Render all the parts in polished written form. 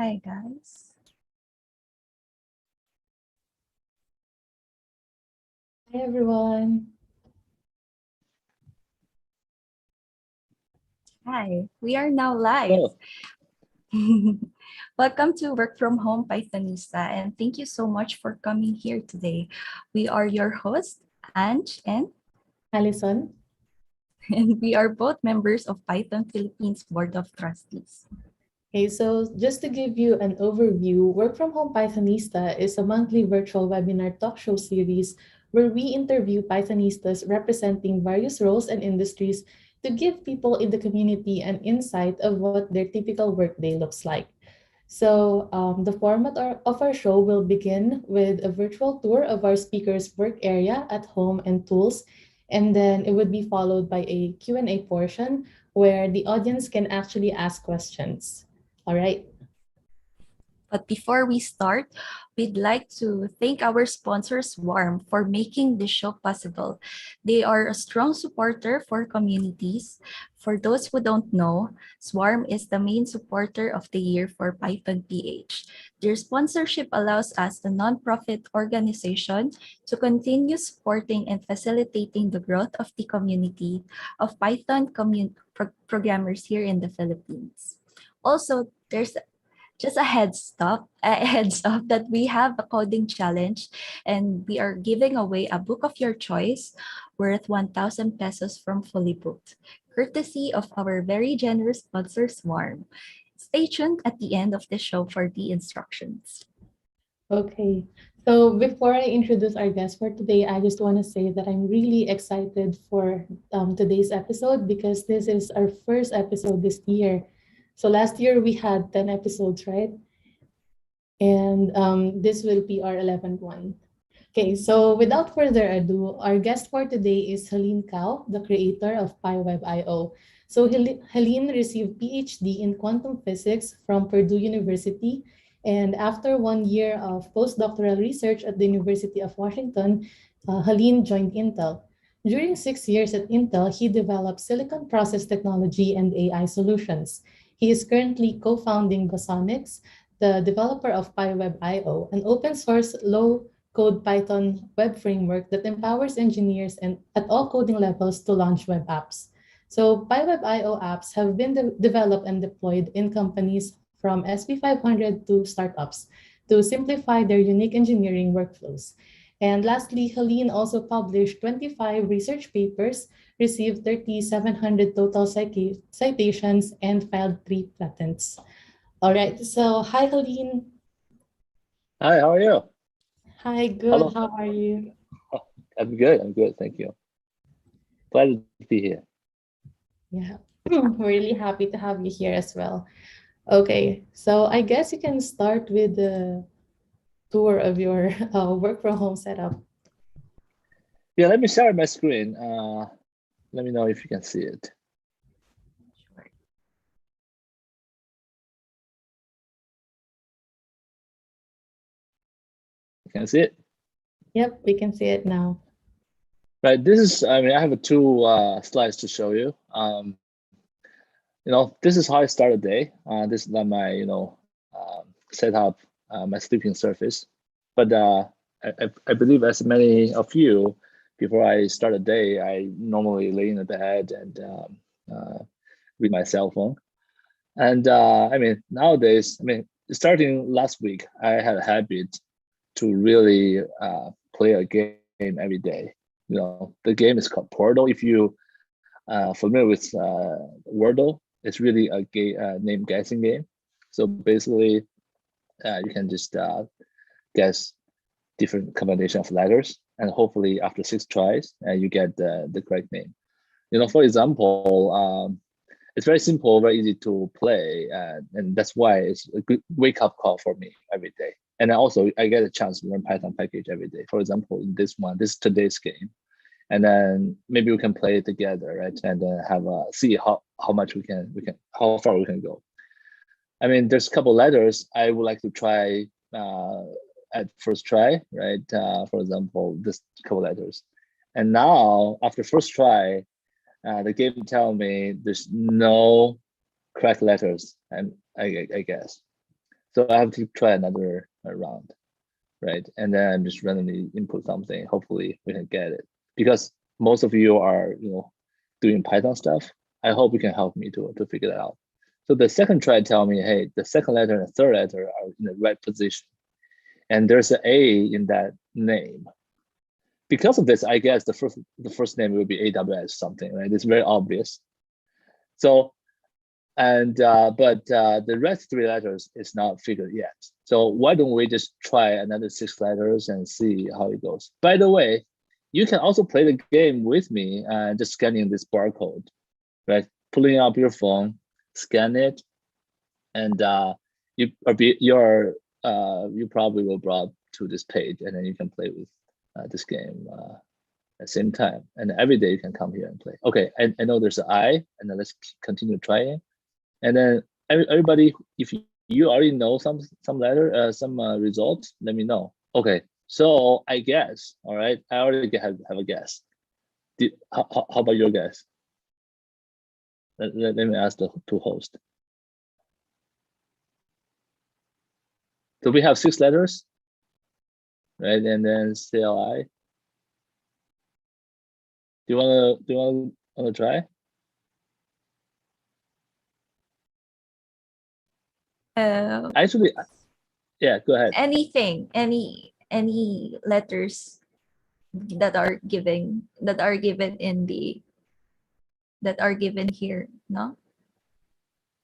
Hi, guys. Hi, everyone. Hi, we are now live. Welcome to Work from Home Pythonista, and thank you so much for coming here today. We are your hosts, Ange and Alison. and we are both members of Python Philippines Board of Trustees. Okay, so just to give you an overview, Work from Home Pythonista is a monthly virtual webinar talk show series where we interview Pythonistas representing various roles and industries to give people in the community an insight of what their typical workday looks like. So the format of our show will begin with a virtual tour of our speaker's work area at home and tools, and then it would be followed by a Q&A portion where the audience can actually ask questions. All right. But before we start, we'd like to thank our sponsors, Swarm, for making this show possible. They are a strong supporter for communities. For those who don't know, Swarm is the main supporter of the year for Python PH. Their sponsorship allows us, a nonprofit organization, to continue supporting and facilitating the growth of the community of Python programmers here in the Philippines. Also, there's just a heads up that we have a coding challenge and we are giving away a book of your choice worth 1,000 pesos from Fully Booked, courtesy of our very generous sponsor, Swarm. Stay tuned at the end of the show for the instructions. Okay. So before I introduce our guest for today, I just want to say that I'm really excited for today's episode because this is our first episode this year. So last year we had 10 episodes, right? And this will be our 11th one. Okay, so without further ado, our guest for today is Helin Cao, the creator of PyWebIO. So Helin received PhD in quantum physics from Purdue University, and after 1 year of postdoctoral research at the University of Washington, Helin joined Intel. During 6 years at Intel, he developed silicon process technology and AI solutions. He is currently co-founding Bosoniqs, the developer of PyWebIO, an open source low code Python web framework that empowers engineers and at all coding levels to launch web apps. So PyWebIO apps have been developed and deployed in companies from SP500 to startups to simplify their unique engineering workflows. And lastly, Helene also published 25 research papers, received 3,700 total citations, and filed 3 patents. All right, so hi, Helene. Hi, how are you? Hi, good. Hello. How are you? I'm good, thank you. Glad to be here. Yeah, we're really happy to have you here as well. Okay, so I guess you can start with the tour of your work from home setup. Yeah, let me share my screen. Let me know if you can see it. You can see it? Yep, we can see it now. Right, this is, I have 2 slides to show you. This is how I start a day. This is not my, set up my sleeping surface. But I believe as many of you, before I start a day, I normally lay in the bed and read my cell phone. And nowadays, starting last week, I had a habit to really play a game every day. The game is called Portal. If you familiar with Wordle, it's really a name guessing game. So basically, you can just guess different combination of letters, and hopefully after 6 tries, you get the correct name. For example, it's very simple, very easy to play, and that's why it's a good wake-up call for me every day. And also, I get a chance to learn Python package every day. For example, in this is today's game, and then maybe we can play it together, right? And then have see how much we can how far we can go. There's a couple letters I would like to try at first try, right? For example, this couple letters, and now after first try, the game tell me there's no correct letters, and I guess. So I have to try another round, right? And then I'm just randomly input something. Hopefully we can get it, because most of you are, doing Python stuff. I hope you can help me to figure that out. So the second try tell me, hey, the second letter and the third letter are in the right position, and there's an A in that name. Because of this, I guess the first name will be AWS something, right? It's very obvious. So, and but the rest 3 letters is not figured yet. So why don't we just try another 6 letters and see how it goes? By the way, you can also play the game with me and just scanning this barcode, right? Pulling up your phone, scan it, and you probably will brought to this page, and then you can play with this game at the same time. And every day you can come here and play. Okay, I know there's an I, and then let's continue trying. And then everybody, if you already know some results, let me know. Okay, so I guess, all right, I already have a guess. How about your guess? Let me ask the two hosts. So we have 6 letters, right? And then CLI. Do you wanna try? Actually, yeah, go ahead. Anything, any letters that are given here, no?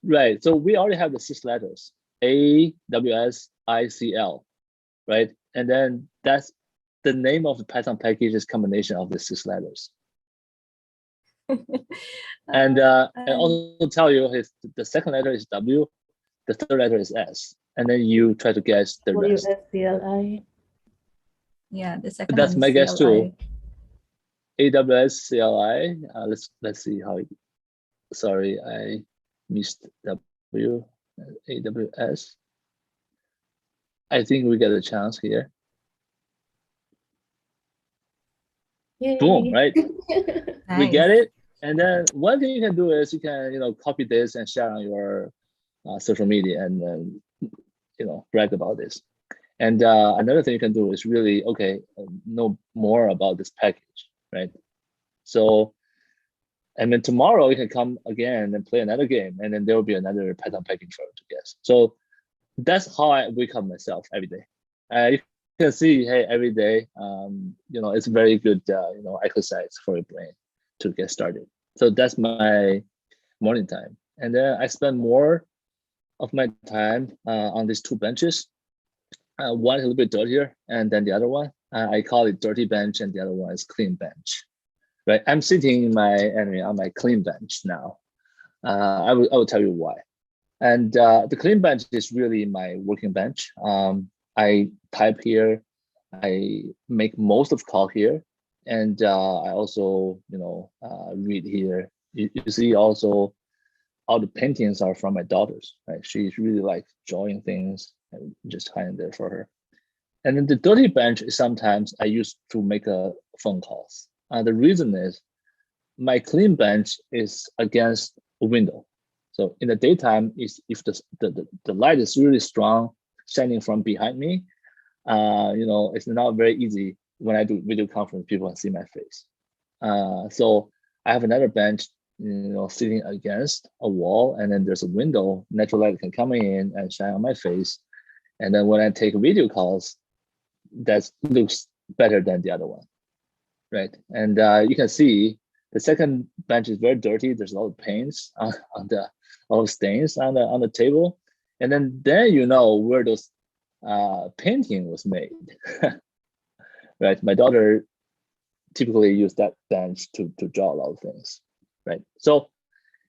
Right. So we already have the 6 letters: A, W, S, I, C, L, right? And then that's the name of the Python package is combination of the 6 letters. And I also tell you the second letter is W, the third letter is S, and then you try to guess the rest. WSCLI. Yeah, the second That's one my is guess too. CLI. AWS CLI. Let's see how. Sorry, I missed W. AWS. I think we get a chance here. Yay. Boom! Right. Nice. We get it. And then one thing you can do is you can copy this and share on your social media and brag about this. And another thing you can do is really know more about this package, right? So, and then tomorrow you can come again and play another game, and then there will be another Python package for you to guess. So that's how I wake up myself every day. You can see, hey, every day, it's very good, exercise for your brain to get started. So that's my morning time. And then I spend more of my time on these 2 benches. One is a little bit dirtier, and then the other one, I call it dirty bench, and the other one is clean bench. Right, I'm sitting on my clean bench now. I will tell you why. And the clean bench is really my working bench. I type here, I make most of call here, and I also read here. You see also all the paintings are from my daughters. Right, she's really like drawing things and just hiding there for her. And then the dirty bench is sometimes I use to make phone calls. The reason is my clean bench is against a window. So in the daytime, if the light is really strong, shining from behind me, it's not very easy when I do video conference, people can see my face. So I have another bench, sitting against a wall, and then there's a window, natural light can come in and shine on my face. And then when I take video calls, that looks better than the other one, right? And you can see the second bench is very dirty. There's a lot of paints on the all stains on the table, and then you know where those painting was made, right? My daughter typically use that bench to draw a lot of things, right? So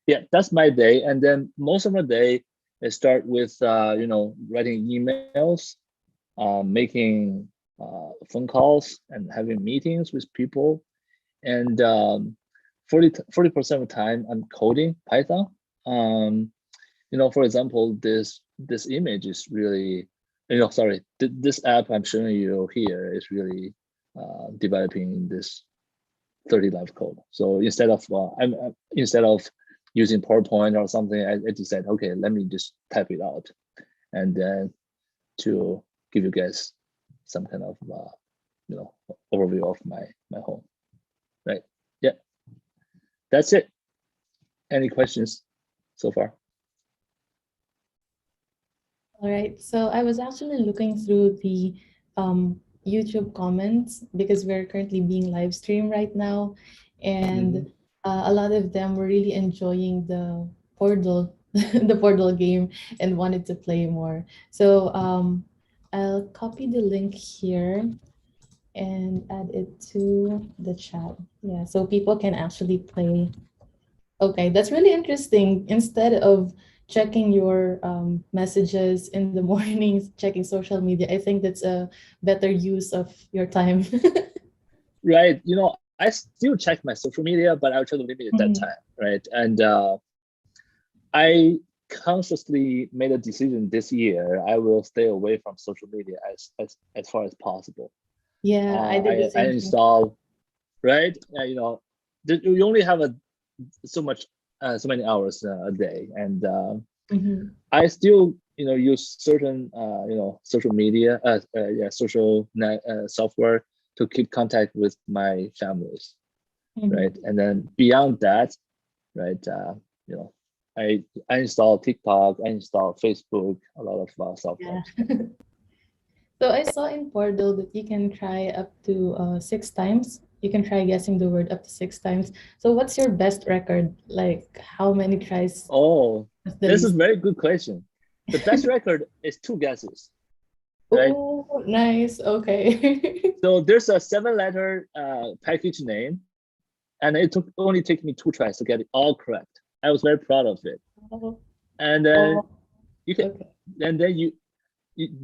yeah, that's my day, and then most of my day I start with writing emails, making phone calls, and having meetings with people, and 40% of the time I'm coding Python. For example, this image is really, this app I'm showing you here is really developing this 30 live code. So instead of using PowerPoint or something, I just said, okay, let me just type it out. and then to give you guys some kind of overview of my home. Right? Yeah, that's it. Any questions so far? All right. So I was actually looking through the YouTube comments because we're currently being live streamed right now, and a lot of them were really enjoying the Portal, the Portal game, and wanted to play more. So I'll copy the link here and add it to the chat. Yeah, so people can actually play. Okay, that's really interesting. Instead of checking your messages in the mornings, checking social media, I think that's a better use of your time. Right. I still check my social media, but I'll try to limit it that time. Right. And I consciously made a decision this year. I will stay away from social media as far as possible. Yeah, I did the I same thing. install, right? You only have so many hours a day, and I still use certain social media social software to keep contact with my families, right? And then beyond that, right? I install TikTok, I install Facebook, a lot of software. Yeah. So I saw in Portal that you can try up to 6 times. You can try guessing the word up to 6 times. So what's your best record? Like how many tries? Oh, Is the this is least? a very good question. The best record is 2 guesses, right? Oh, nice. Okay. So there's a 7-letter package name, and it only took me 2 tries to get it all correct. I was very proud of it. Oh, And then oh, you can, okay. and then you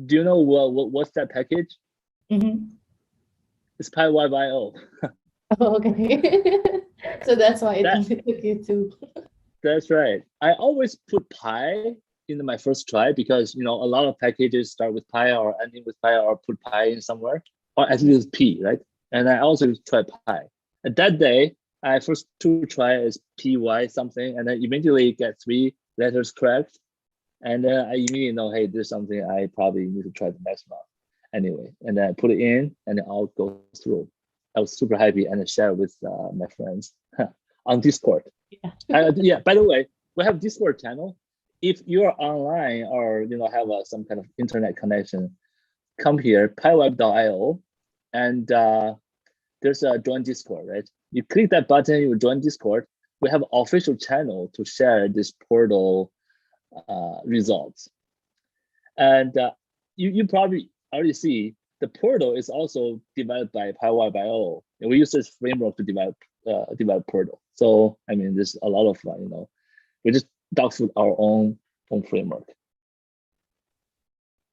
do you know what's that package? It's PyWebIO. Oh, okay. So that's why it That only took you 2. that's right. I always put Py in my first try because a lot of packages start with Py or ending with Py or put Py in somewhere, or at least P, right? And I also try Py. And that day, I first 2 try is PY something, and then eventually get 3 letters correct. And then I immediately know, hey, there's something I probably need to try the next month. Anyway, and then I put it in, and it all goes through. I was super happy and I share with my friends on Discord. Yeah. By the way, we have Discord channel. If you're online or have some kind of internet connection, come here, pyweb.io, and there's a join Discord, right? You click that button, you join Discord. We have an official channel to share this portal results. And you probably already see the portal is also developed by PyWebIO. And we use this framework to develop portal. So I mean, there's a lot of we just dog food our own framework.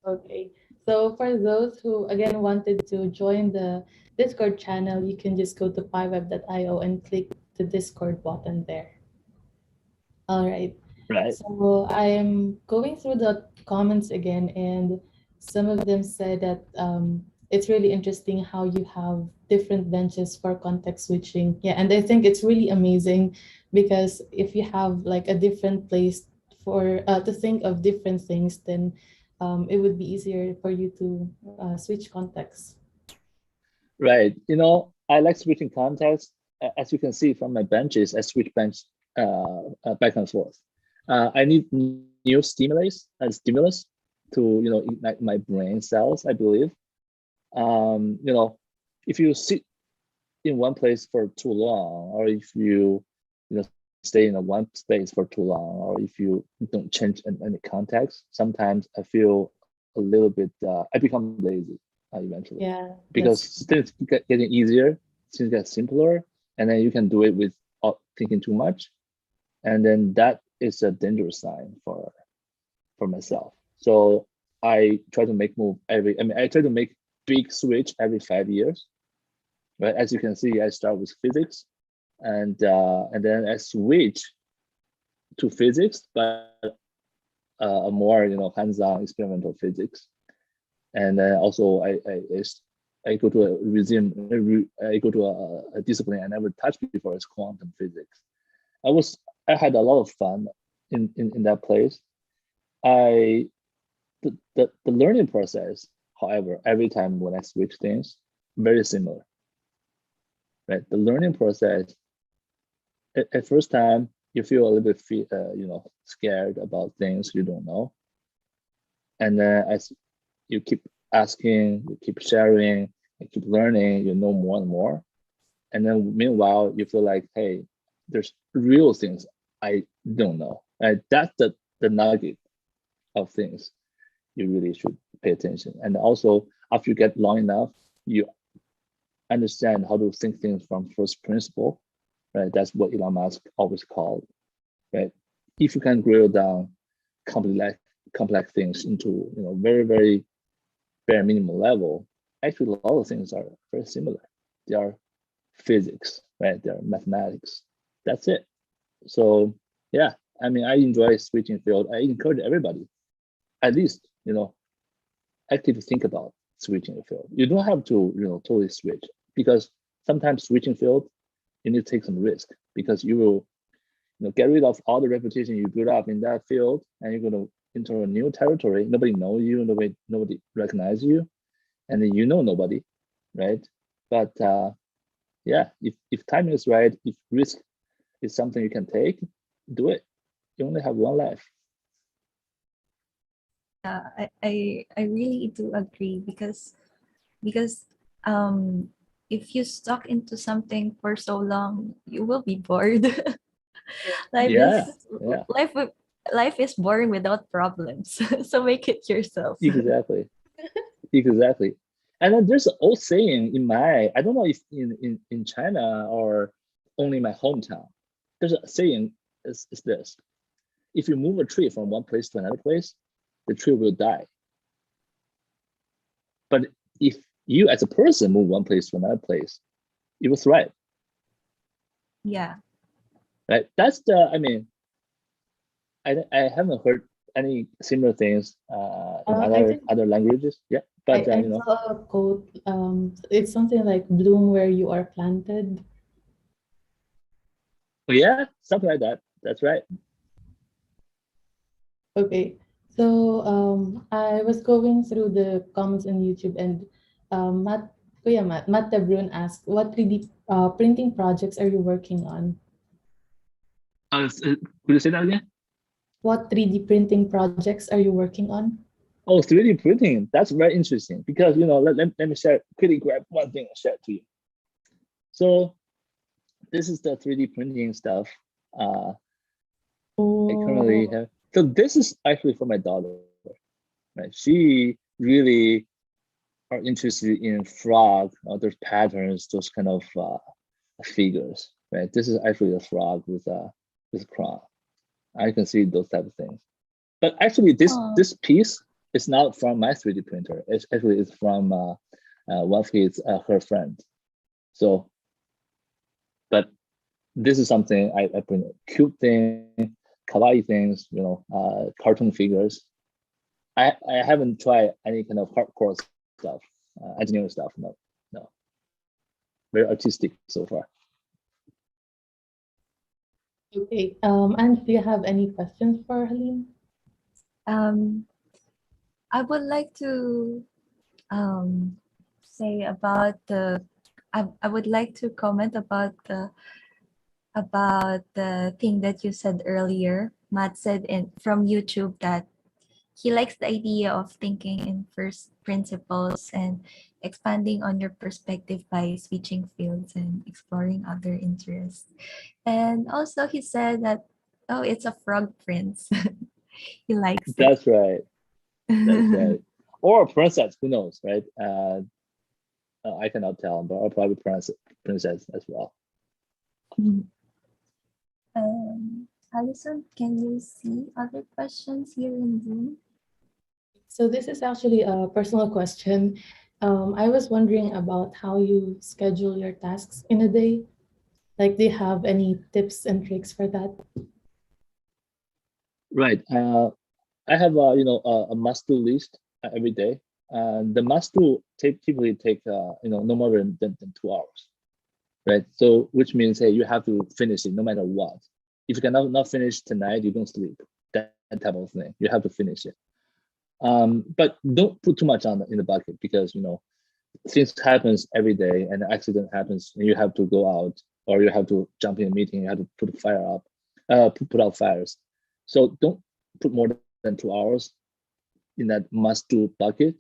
Okay. So for those who again wanted to join the Discord channel, you can just go to pyweb.io and click the Discord button there. All right. Right. So I am going through the comments again, and some of them said that it's really interesting how you have different benches for context switching. Yeah, and I think it's really amazing because if you have like a different place for to think of different things, then it would be easier for you to switch context. Right. I like switching context. As you can see from my benches, I switch bench back and forth. I need new stimulus to ignite my brain cells, I believe. If you sit in one place for too long, or if you stay in a one space for too long, or if you don't change in any context, sometimes I feel a little bit I become lazy eventually. Yeah, Because things get getting easier, things get simpler, and then you can do it without thinking too much, and then that is a dangerous sign for myself. So I try to make move I try to make big switch every 5 years. Right, as you can see, I start with physics, and then I switch to physics, but a more hands-on experimental physics. And then also I go to I go to a discipline I never touched before. It's quantum physics. I had a lot of fun in that place. I the learning process, however, every time when I switch things, very similar, right? The learning process, at first time, you feel a little bit, scared about things you don't know. And then as you keep asking, you keep sharing, you keep learning, you know more and more. And then meanwhile, you feel like, hey, there's real things I don't know. And that's the nugget of things you really should pay attention. And also, after you get long enough, you understand how to think things from first principle, right? That's what Elon Musk always called, right? If you can grill down complex things into very, very bare minimum level, actually a lot of things are very similar. They are physics, right? They are mathematics. That's it. So yeah, I mean, I enjoy switching field. I encourage everybody, at least, actively think about switching the field. You don't have to, totally switch, because sometimes switching field, you need to take some risk, because you will, get rid of all the reputation you build up in that field, and you're going to enter a new territory. Nobody knows you, nobody recognizes you, and then nobody, right? But yeah, if timing is right, if risk is something you can take, do it. You only have one life. Yeah, I really do agree, because if you stuck into something for so long, you will be bored. life Yeah, is yeah, life is boring without problems. So make it yourself. exactly, exactly. And then there's an old saying I don't know if in China or only my hometown, there's a saying is this: if you move a tree from one place to another place, the tree will die. But if you as a person move one place to another place, it will thrive, Yeah. right? That's I mean, I haven't heard any similar things in I think other languages. Yeah, but I saw a quote. It's something like "bloom where you are planted." yeah, something like that. That's right. Okay, so I was going through the comments on YouTube, and Matt Debrun asked, "What 3D printing projects are you working on? Could you say that again? What 3D printing projects are you working on?" Oh, 3D printing. That's very interesting, because let me share, quickly grab one thing and share it to you. So this is the 3D printing stuff I currently Oh, have. So this is actually for my daughter, right? She really are interested in frog, those patterns, those kind of figures, right? This is actually a frog with a crown. I can see those type of things. But actually, Oh, this piece is not from my 3D printer. It's from one of her friend. So, but this is something I print: cute things, kawaii things, cartoon figures. I haven't tried any kind of hardcore stuff, engineering stuff. No, no, very artistic so far. okay. And do you have any questions for Helene? um, I would like to say about the. I would like to comment about the thing that you said earlier. Matt said from YouTube that he likes the idea of thinking in first principles and expanding on your perspective by switching fields and exploring other interests. And also he said that, oh, it's a frog prince. He likes it. That's right. That's right. Or a princess, who knows, right? I cannot tell, but I'll probably princess as well. Allison, can you see other questions here in Zoom? So this is actually a personal question. I was wondering about how you schedule your tasks in a day. Like, do you have any tips and tricks for that? Right. I have a must-do list every day. The must-do typically take no more than 2 hours, right? So which means, hey, you have to finish it no matter what. If you cannot not finish tonight, you don't sleep. That type of thing. You have to finish it. But don't put too much in the bucket, because things happens every day, and an accident happens, and you have to go out, or you have to jump in a meeting, you have to put a fire up, put out fires. So don't put more than 2 hours in that must-do bucket,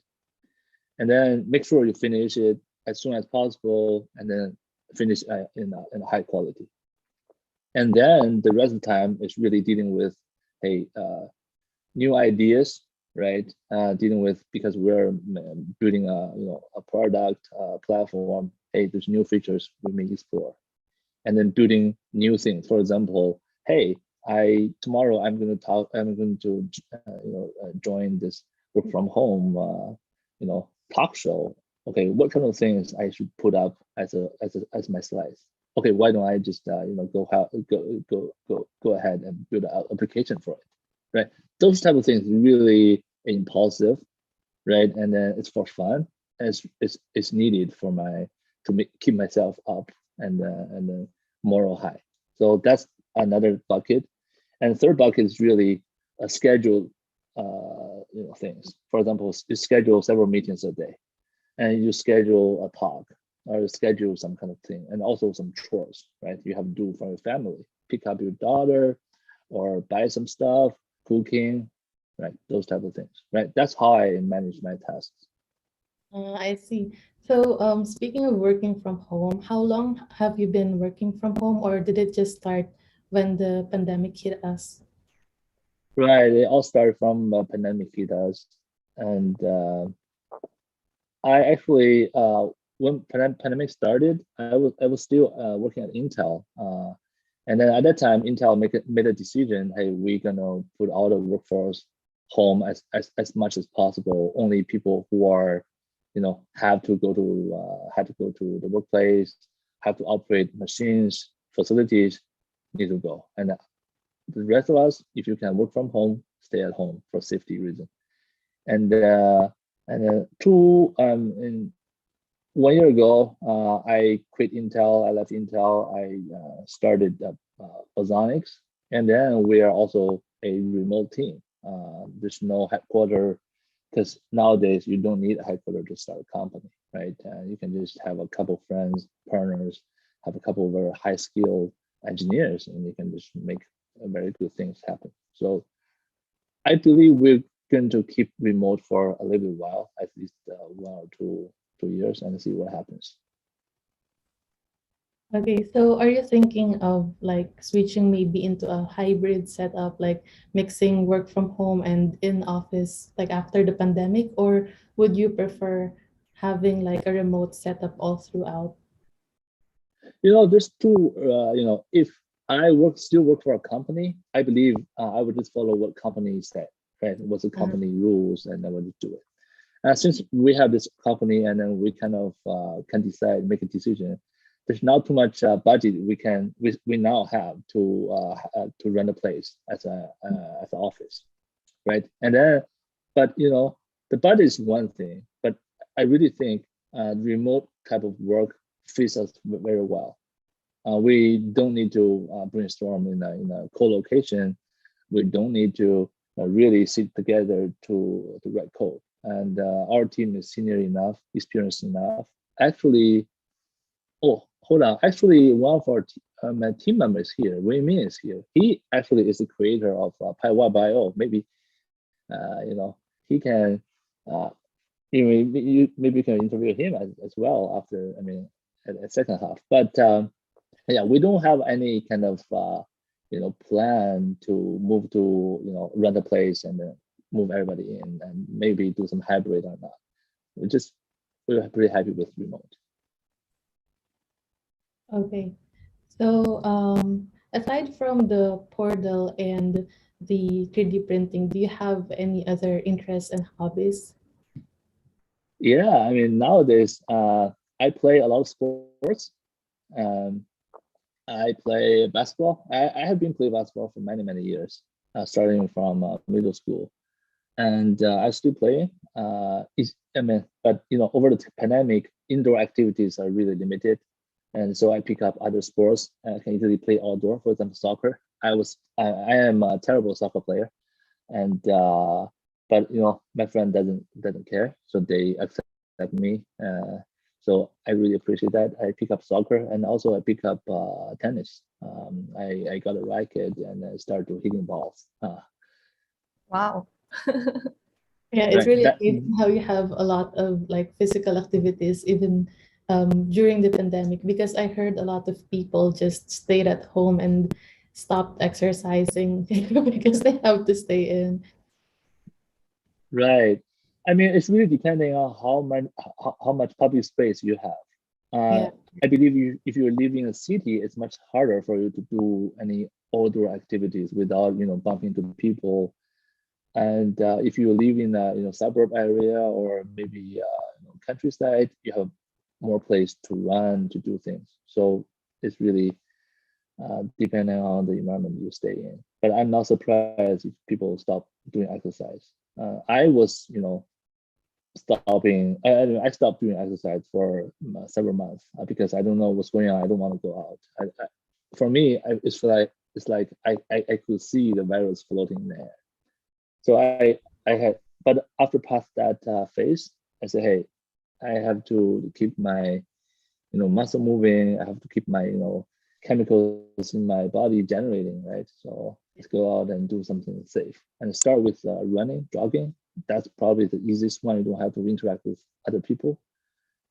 and then make sure you finish it as soon as possible, and then finish in a high quality. And then the rest of the time is really dealing with new ideas, right? Dealing with, because we're building a product platform. Hey, there's new features we may explore, and then building new things. For example, hey, tomorrow I'm going to join this work from home talk show. Okay, what kind of things I should put up as my slides? Okay, why don't I just go ahead and build an application for it, right? Those type of things really impulsive, right? And then it's for fun, and it's needed for keep myself up and the moral high. So that's another bucket. And the third bucket is really a schedule things. For example, you schedule several meetings a day, and you schedule a talk, or you schedule some kind of thing, and also some chores, right? You have to do for your family, pick up your daughter, or buy some stuff, cooking, right? Those type of things, right? That's how I manage my tasks. I see. So, speaking of working from home, how long have you been working from home, or did it just start when the pandemic hit us? Right, it all started from pandemic hit us, and I actually when pandemic started, I was still working at Intel, and then at that time, Intel made a decision. Hey, we're gonna put all the workforce home as much as possible. Only people who are, have to go to the workplace, have to operate machines, facilities, need to go. And the rest of us, if you can work from home, stay at home for safety reason. And in 1 year ago, I quit Intel. I left Intel. I started Bosoniqs, and then we are also a remote team. There's no headquarter, because nowadays you don't need a headquarter to start a company, right? You can just have a couple friends, partners, have a couple of very high skilled engineers, and you can just make very good things happen. So I believe we're going to keep remote for a little while, at least 1 or 2 years, and see what happens. Okay, so are you thinking of like switching maybe into a hybrid setup, like mixing work from home and in office, like after the pandemic, or would you prefer having like a remote setup all throughout? There's two. If I still work for a company, I believe I would just follow what company said, right? What's the company rules, and I would just do it. Since we have this company, and then we kind of can decide, make a decision. There's not too much budget we now have to run a place as an office, right? And then, but the budget is one thing, but I really think remote type of work fits us very well. We don't need to brainstorm in a co-location. We don't need to really sit together to write code. And our team is senior enough, experienced enough. Actually, oh, hold on. Actually, one of our my team members here, Wei Min, is here. He actually is the creator of PyWebIO. Maybe he can. Maybe you can interview him as well after. At second half. But yeah, we don't have any kind of plan to move to run the place and move everybody in, and maybe do some hybrid or not. We're pretty happy with remote. Okay. So, aside from the portal and the 3D printing, do you have any other interests and hobbies? Yeah, nowadays I play a lot of sports. Um, I play basketball. I have been playing basketball for many years, starting from middle school, and I still play. But over the pandemic, indoor activities are really limited, and so I pick up other sports. I can easily play outdoor, for example, soccer. I am a terrible soccer player, and but but my friend doesn't care, so they accept me. So I really appreciate that. I pick up soccer, and also I pick up tennis. I got a racket and I started hitting balls. Wow. Yeah, it's Right. really That amazing how you have a lot of like physical activities even during the pandemic, because I heard a lot of people just stayed at home and stopped exercising because they have to stay in. right. I mean, it's really depending on how much public space you have. Yeah. I believe if you live in a city, it's much harder for you to do any outdoor activities without bumping into people. And if you live in a suburb area or maybe countryside, you have more place to run to do things. So it's really depending on the environment you stay in. But I'm not surprised if people stop doing exercise. I was, stopping. I stopped doing exercise for several months because I don't know what's going on. I don't want to go out. For me, it's like I could see the virus floating in the air. So I had, but after past that phase, I said, hey, I have to keep my muscle moving. I have to keep my chemicals in my body generating, right? So let's go out and do something safe and start with running, jogging. That's probably the easiest one. You don't have to interact with other people.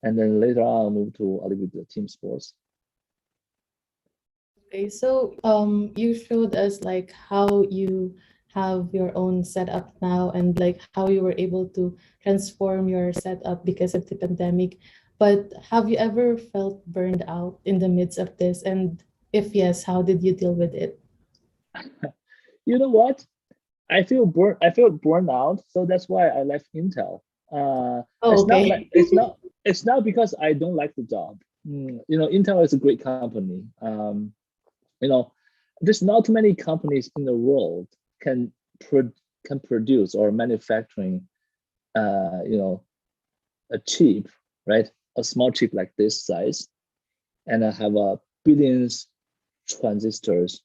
And then later on, I'll move to a little bit of team sports. Okay, so you showed us like how you have your own setup now and like how you were able to transform your setup because of the pandemic. But have you ever felt burned out in the midst of this? And if yes, how did you deal with it? You know what? I feel burned out, so that's why I left Intel. Oh, It's not like okay. it's not because I don't like the job. Intel is a great company. You know, there's not too many companies in the world can pro- can produce or manufacturing a chip, right? A small chip like this size, and I have billions transistors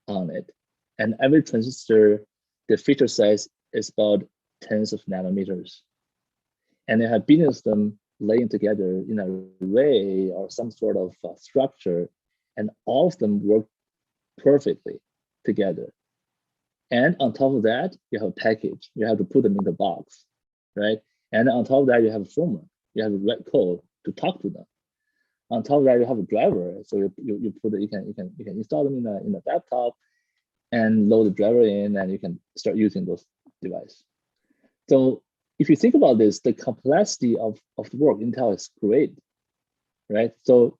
on it. And every transistor, the feature size is about tens of nanometers. And they have billions of them laying together in an array or some sort of structure, and all of them work perfectly together. And on top of that, you have a package. You have to put them in the box, right? And on top of that, you have a firmware. You have a red code to talk to them. On top of that, you have a driver. So you put it, you can install them in a laptop and load the driver in, and you can start using those devices. So if you think about this, the complexity of the work, Intel is great, right? So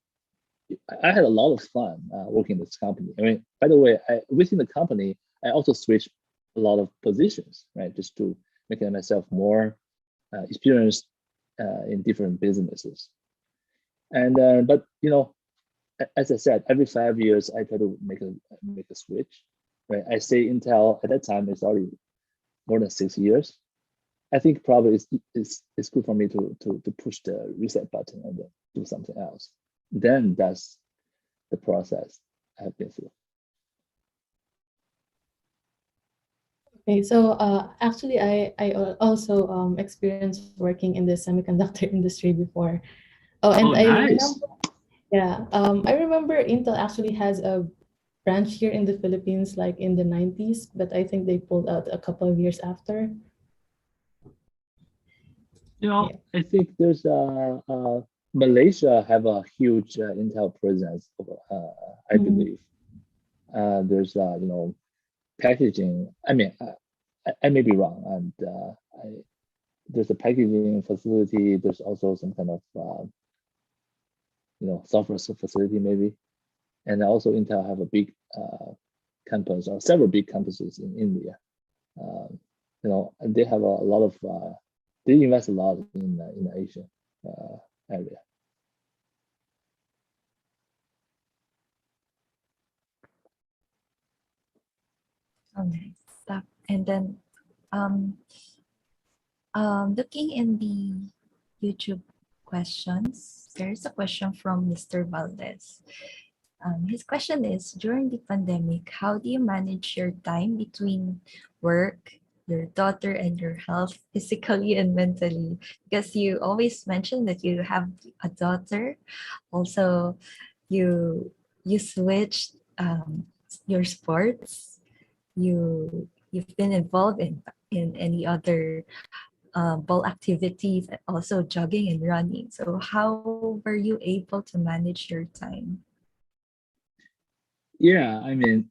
I had a lot of fun working in this company. I mean, by the way, within the company, I also switched a lot of positions, right? Just to make myself more experienced in different businesses. And but as I said, every 5 years I try to make a switch. Right? I say Intel at that time it's already more than 6 years. I think probably it's good for me to push the reset button and then do something else. Then that's the process I have been through. Okay, so actually, I also experienced working in the semiconductor industry before. Oh, and Oh, I nice. remember, yeah, I remember Intel actually has a branch here in the Philippines, like in the 90s, but I think they pulled out a couple of years after. Yeah. I think there's Malaysia have a huge Intel presence. I Mhm. believe there's packaging. I mean, I may be wrong, and there's a packaging facility. There's also some kind of software facility maybe, and also Intel have a big campus or several big campuses in India. And they have a lot of they invest a lot in the Asia area. Oh, nice. And then um, looking in the YouTube questions, there's a question from Mr. Valdez. His question is, during the pandemic, how do you manage your time between work, your daughter and your health physically and mentally? Because you always mention that you have a daughter. Also, you switched your sports. You've been involved in any other ball activities, also jogging and running. So how were you able to manage your time? Yeah, I mean,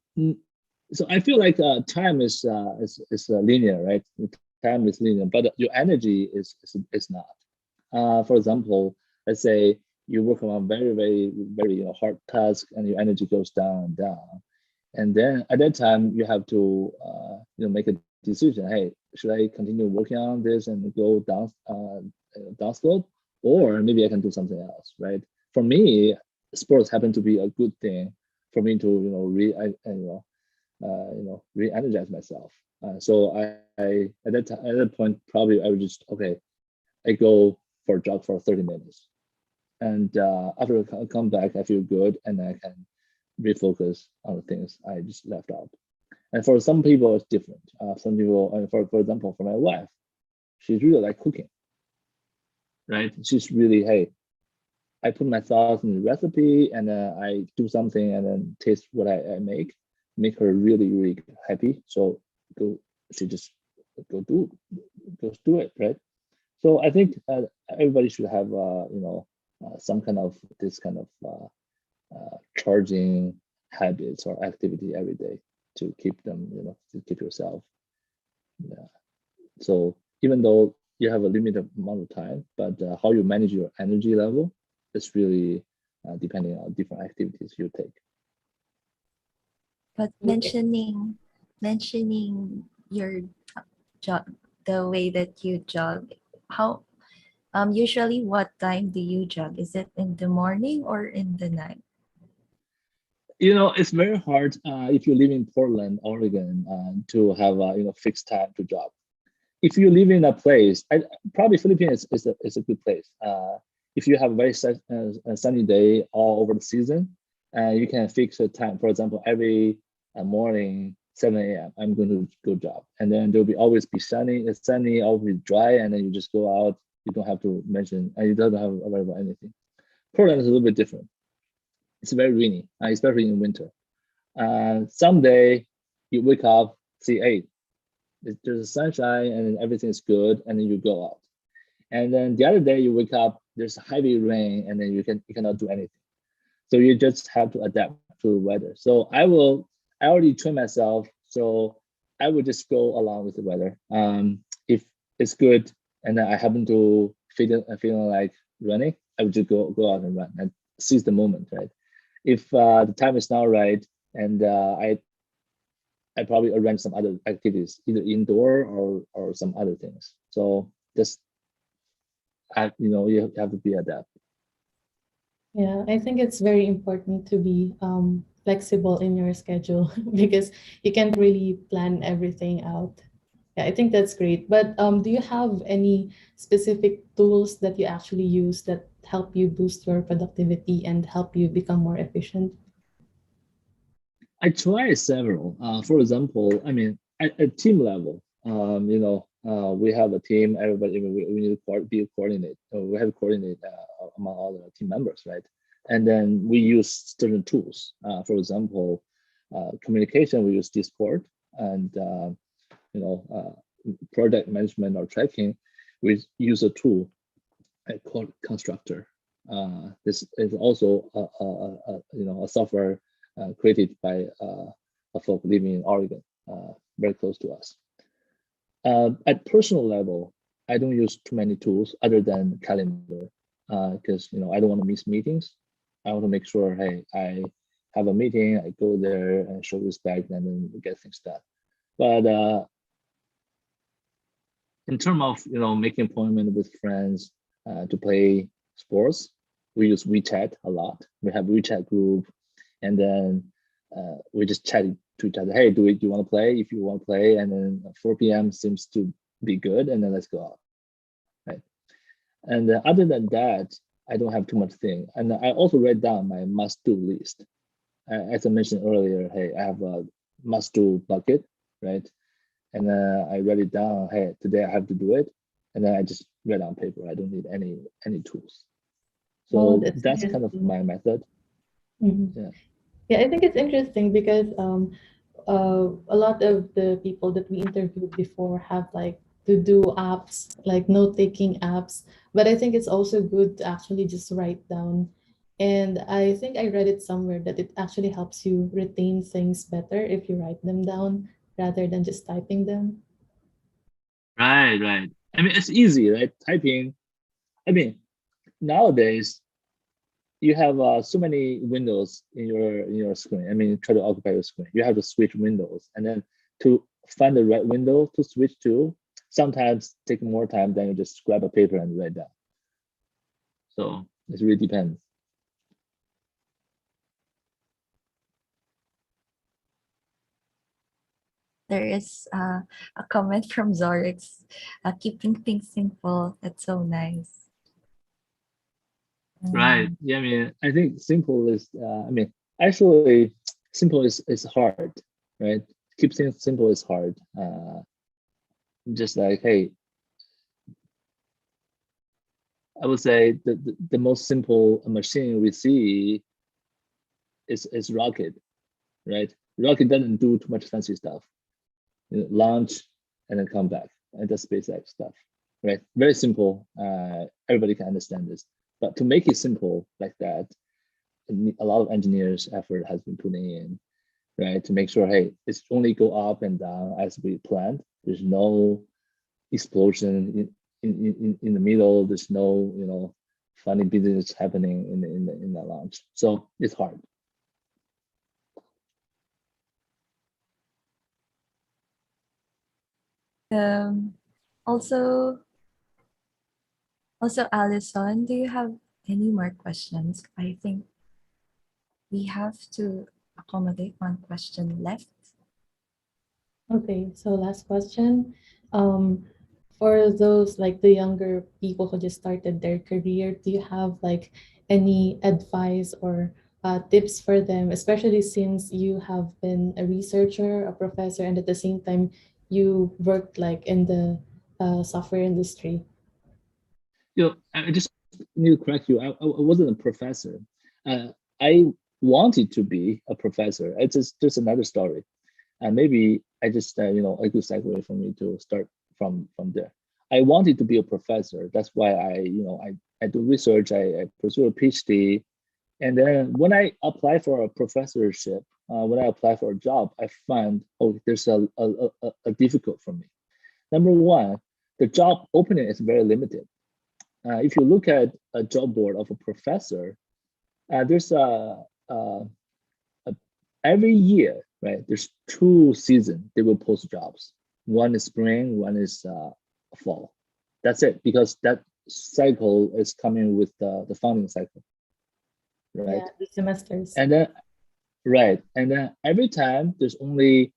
so I feel like time is linear, right? Time is linear, but your energy is not. For example, let's say you work on a very hard task, and your energy goes down and down, and then at that time you have to make a decision. Hey, should I continue working on this and go down slope, or maybe I can do something else, right? For me, sports happen to be a good thing for me to re-energize myself. So I at that point probably I would just okay, I go for a jog for 30 minutes, and after I come back I feel good and I can refocus on the things I just left out. And for some people it's different. Some people, for example, for my wife, she's really like cooking, right? She's really, hey, I put my thoughts in the recipe and I do something and then taste what I make her really happy. So go, she just go do, go do it, right? So I think everybody should have some kind of this kind of charging habits or activity every day to keep them, to keep yourself. Yeah. So even though you have a limited amount of time, but how you manage your energy level is really depending on different activities you take. But mentioning your jog, the way that you jog, how usually what time do you jog? Is it in the morning or in the night? It's very hard if you live in Portland, Oregon, to have a fixed time to jog. If you live in a place, probably Philippines is a good place. If you have a very sunny day all over the season, you can fix a time. For example, every morning, 7 a.m., I'm going to go jog. And then there'll always be sunny, it's sunny, always dry, and then you just go out. You don't have to mention, and you don't have to worry about anything. Portland is a little bit different. It's very rainy, especially in winter. Someday you wake up, see, hey, there's sunshine and everything is good, and then you go out. And then the other day you wake up, there's heavy rain, and then you cannot do anything. So you just have to adapt to the weather. So I already train myself, so I would just go along with the weather. If it's good and then I happen to feeling like running, I would just go out and run and seize the moment, right? If the time is not right and I probably arrange some other activities, either indoor or some other things. So just you have to be adept. Yeah, I think it's very important to be flexible in your schedule because you can't really plan everything out. Yeah, I think that's great. But do you have any specific tools that you actually use that help you boost your productivity and help you become more efficient? I try several. For example, I mean, at team level, we have a team. Everybody, we need to be coordinate. We have to coordinate among all the team members, right? And then we use certain tools. For example, communication. We use Discord, and project management or tracking. We use a tool called Constructor. This is also a software created by a folk living in Oregon, very close to us. At personal level, I don't use too many tools other than calendar because I don't want to miss meetings. I want to make sure, hey, I have a meeting, I go there and show respect and then get things done. But in terms of making appointment with friends to play sports, we use WeChat a lot. We have WeChat group, and then we just chat to each other. Hey, do you want to play? If you want to play, and then 4 p.m. seems to be good, and then let's go out, right? And other than that, I don't have too much thing. And I also write down my must-do list. As I mentioned earlier, hey, I have a must-do bucket, right? and then I write it down. Hey, today I have to do it, and then I just write on paper. I don't need any tools. Oh, So that's that's kind of interesting. my method. Mhm. Yeah. Yeah, I think it's interesting because a lot of the people that we interviewed before have like to do apps, like note-taking apps. But I think it's also good to actually just write down. And I think I read it somewhere that it actually helps you retain things better if you write them down rather than just typing them. Right, right. I mean, it's easy, right? Typing. I mean, nowadays you have so many windows in your screen. I mean, try to occupy your screen. You have to switch windows, and then to find the right window to switch to, sometimes take more time than you just grab a paper and write down. So it really depends. There is a comment from Zorix, keeping things simple. That's so nice. Right. Mm, Yeah. I mean, I think simple is. I mean, actually, simple is hard, right? Keep things simple is hard. Just like, hey, I would say the most simple machine we see is rocket, right? Rocket doesn't do too much fancy stuff. You know, launch and then come back, and that's SpaceX stuff, right? Very simple. Everybody can understand this. But to make it simple like that, a lot of engineers' effort has been putting in, right? To make sure, hey, it's only go up and down as we planned. There's no explosion in the middle. There's no, funny business happening in the launch. So it's hard. Um, also, Alison, do you have any more questions? I think we have to accommodate one question left. Okay, so last question. Um, for those like the younger people who just started their career, do you have like any advice or tips for them, especially since you have been a researcher, a professor, and at the same time you worked like in the software industry? I just need to correct you. I wasn't a professor. I wanted to be a professor. It's just another story. And maybe I just, a good segue for me to start from there. I wanted to be a professor. That's why I do research. I pursue a PhD. And then when I apply for a professorship, when I apply for a job, I find, oh, there's a difficult for me. Number one, the job opening is very limited. If you look at a job board of a professor, there's a every year, right? There's 2 seasons they will post jobs. One is spring, one is fall. That's it, because that cycle is coming with the funding cycle, Yeah, right? the semesters. And then right, and then every time there's only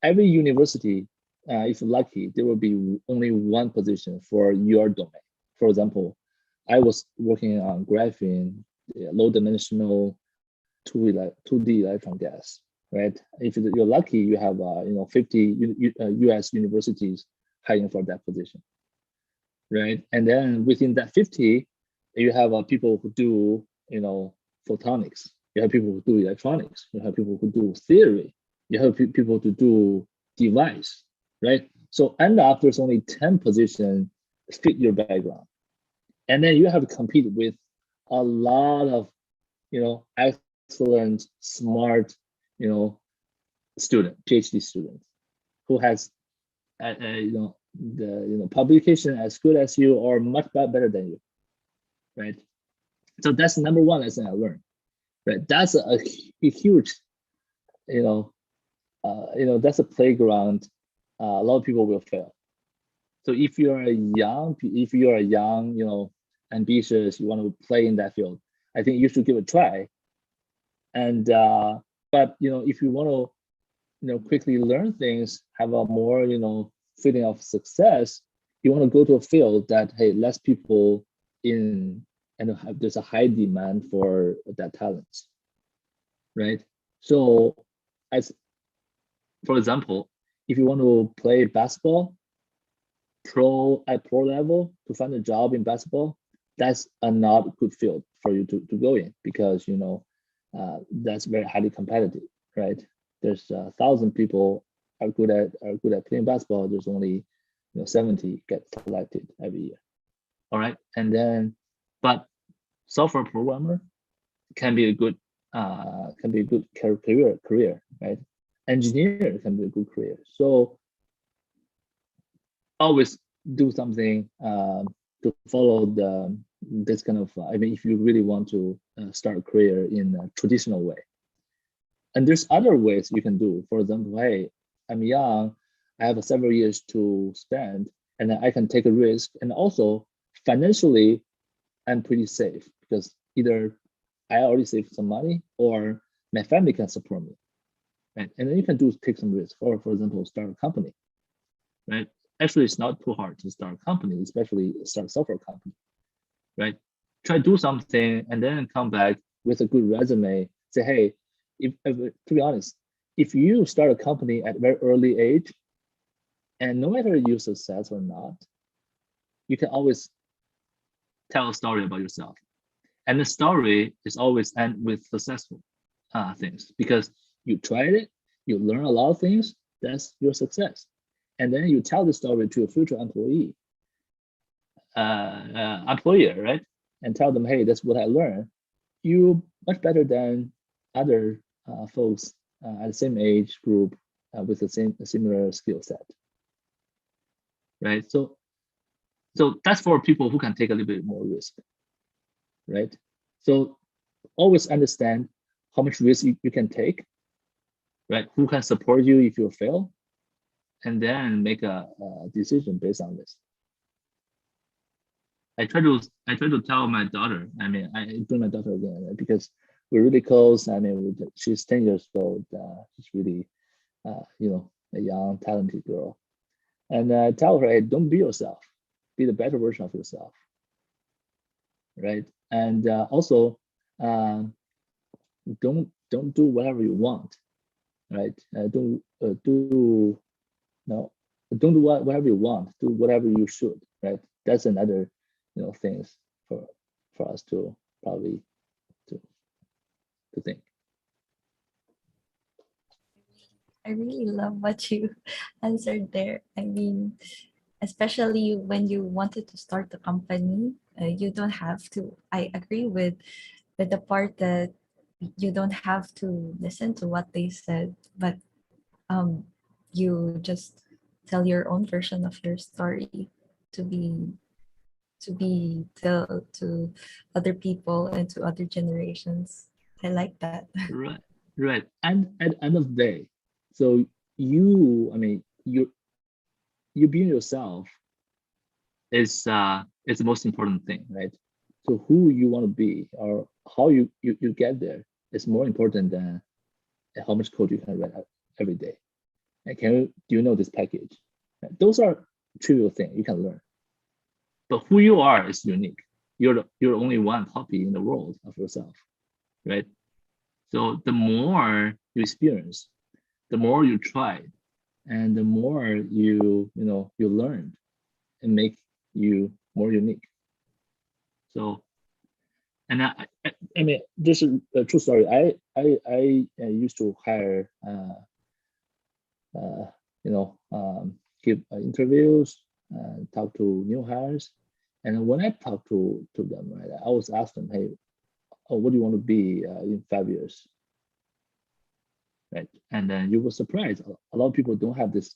every university, if you're lucky, there will be only one position for your domain. For example, I was working on graphene, low dimensional 2D electron gas, right? If you're lucky, you have 50 US universities hiring for that position, right? And then within that 50, you have people who do photonics. You have people who do electronics. You have people who do theory. You have people to do device, right? So end up there's only 10 positions fit your background, and then you have to compete with a lot of excellent, smart, you know, student, PhD students who has, the publication as good as you or much better than you, right? So that's number one lesson I learned, right? That's a huge, you know, that's a playground. A lot of people will fail. So if you're a young, ambitious, you want to play in that field, I think you should give it a try. And but if you want to quickly learn things, have a more feeling of success, you want to go to a field that, hey, less people in, and there's a high demand for that talent, right? So as for example, if you want to play basketball at pro level, to find a job in basketball, that's a not good field for you to go in, because that's very highly competitive, right? There's 1,000 people are good at playing basketball. There's only 70 get selected every year. All right, and then but software programmer can be a good career, right? Engineer can be a good career. So always do something to follow this kind of. I mean, if you really want to start a career in a traditional way, and there's other ways you can do. For example, hey, I'm young, I have several years to spend, and I can take a risk, and also financially, I'm pretty safe because either I already saved some money or my family can support me, right? And then you can take some risk, or for example, start a company, right? Actually, it's not too hard to start a company, especially start a software company, right? Try to do something and then come back with a good resume. Say, hey, if to be honest, if you start a company at a very early age, and no matter you're success or not, you can always tell a story about yourself. And the story is always end with successful things, because you tried it, you learn a lot of things, that's your success. And then you tell the story to a future employer, right? And tell them, hey, that's what I learned. You much better than other folks at the same age group with a similar skill set, right? So that's for people who can take a little bit more risk, right? So always understand how much risk you can take, right? Who can support you if you fail, and then make a decision based on this. I try to tell my daughter. I mean, I do my daughter again, right? Because we're really close. I mean, she's 10 years old. She's really, a young, talented girl. And I tell her, hey, don't be yourself. Be the better version of yourself, right? And also, don't do whatever you want, right? Don't do whatever you want. Do whatever you should, right? That's another things for us to probably to think. I really love what you answered there. I mean, especially when you wanted to start a company, you don't have to. I agree with the part that you don't have to listen to what they said, but um, you just tell your own version of your story to be tell to other people and to other generations. I like that. Right. And at the end of the day, so you being yourself is the most important thing, right? So who you want to be or how you get there is more important than how much code you can write every day. And do you know this package? Right? Those are trivial things you can learn. But who you are is unique. You're only one copy in the world of yourself, right? So the more you experience, the more you try, and the more you learn, and make you more unique. So, and I mean, this is a true story. I used to hire, give interviews, talk to new hires, and when I talk to them, right, I always ask them, hey, what do you want to be in 5 years? Right, and then you will surprise a lot of people don't have this,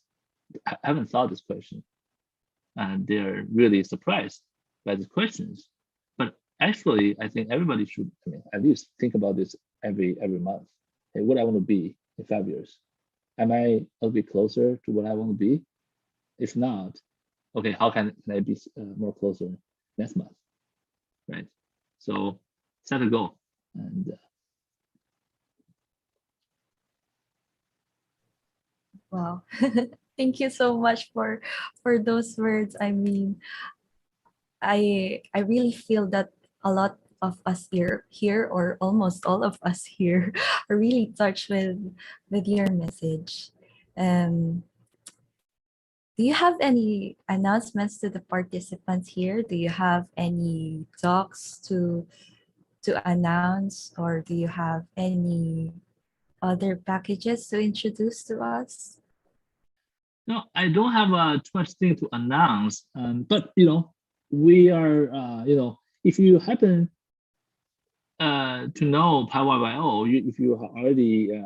haven't thought this question, and they're really surprised by the questions. But actually, I think everybody should, at least think about this every month. Hey, what I want to be in 5 years? Am I a little bit closer to what I want to be? If not, okay, how can I be more closer next month? Right. So set a goal and. Wow. Thank you so much for those words. I mean, I really feel that a lot of us here or almost all of us here are really touched with your message. Um Do you have any announcements to the participants here? Do you have any talks to announce, or do you have any other packages to introduce to us? No, I don't have too much thing to announce. But we are if you happen to know PyWebIO, if you have already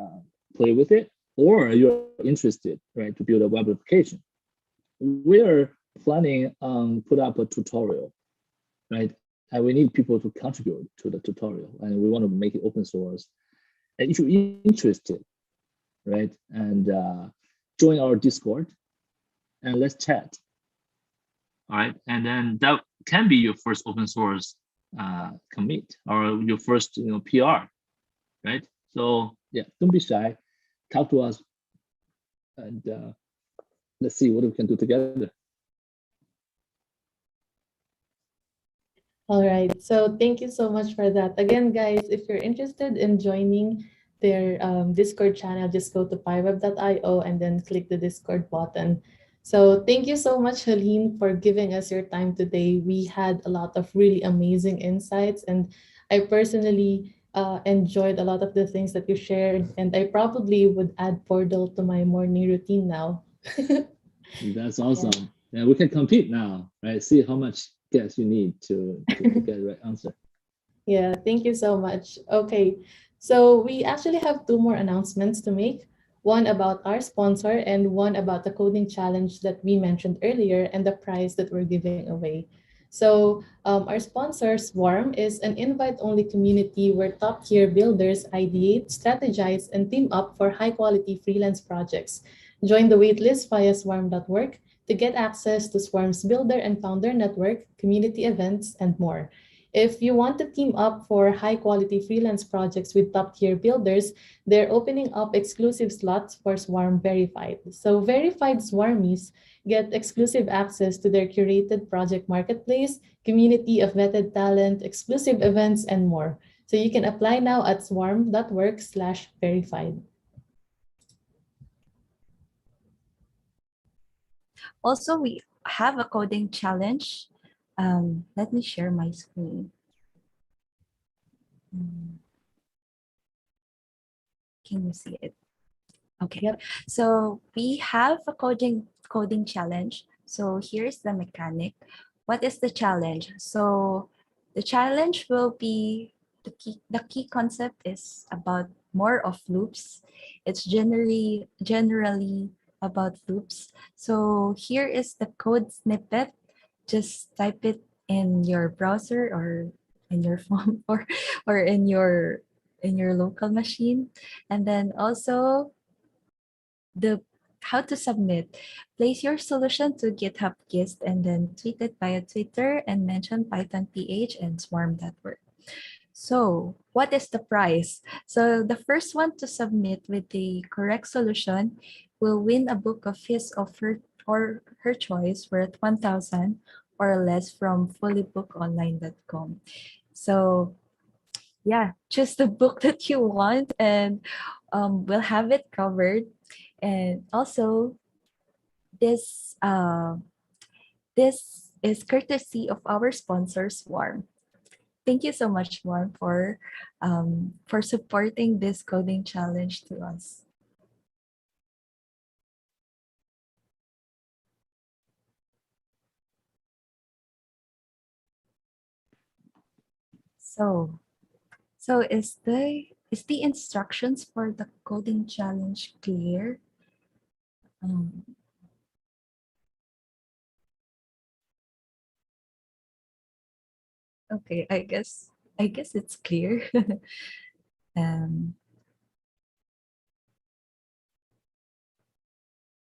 play with it, or you're interested, right, to build a web application, we're planning on put up a tutorial, right? And we need people to contribute to the tutorial, and we want to make it open source. And if you're interested, right, and join our Discord, and let's chat. All right, and then that can be your first open source commit, or your first PR, right? So yeah, don't be shy, talk to us, and let's see what we can do together. All right. So thank you so much for that. Again, guys, if you're interested in joining their Discord channel, just go to pyweb.io and then click the Discord button. So thank you so much, Helin, for giving us your time today. We had a lot of really amazing insights, and I personally enjoyed a lot of the things that you shared, and I probably would add Portal to my morning routine now. That's awesome. Yeah, we can compete now, right? See how much guess you need to get the right answer. Yeah, thank you so much. Okay, so we actually have two more announcements to make. One about our sponsor and one about the coding challenge that we mentioned earlier and the prize that we're giving away. So our sponsor, Swarm, is an invite-only community where top-tier builders ideate, strategize, and team up for high-quality freelance projects. Join the waitlist via swarm.work to get access to Swarm's Builder and Founder Network, community events, and more. If you want to team up for high quality freelance projects with top tier builders, they're opening up exclusive slots for Swarm Verified. So, verified Swarmies get exclusive access to their curated project marketplace, community of vetted talent, exclusive events, and more. So, you can apply now at swarm.work/verified. Also, we have a coding challenge. Let me share my screen. Can you see it? Okay. Yep. So we have a coding challenge. So here's the mechanic. What is the challenge? So the challenge will be the key concept is about more of loops. It's generally about loops. So here is the code snippet. Just type it in your browser or in your phone or in your local machine. And then also the how to submit. Place your solution to GitHub Gist and then tweet it via Twitter and mention Python PH and Swarm.work. So what is the prize? So the first one to submit with the correct solution will win a book of his or her choice worth 1,000 or less from fullybookonline.com. So yeah, choose the book that you want and we'll have it covered. And also, this this is courtesy of our sponsor, Swarm. Thank you so much, Swarm, for supporting this coding challenge to us. So is the instructions for the coding challenge clear? Okay, I guess it's clear. um,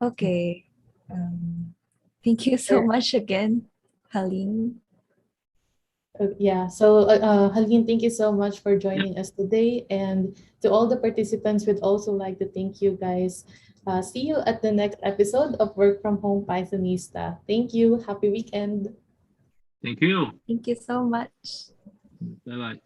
okay. Thank you so Sure. much again, Helin. Yeah, so Helin, thank you so much for joining us today. And to all the participants, we'd also like to thank you guys. See you at the next episode of Work from Home Pythonista. Thank you. Happy weekend. Thank you. Thank you so much. Bye bye.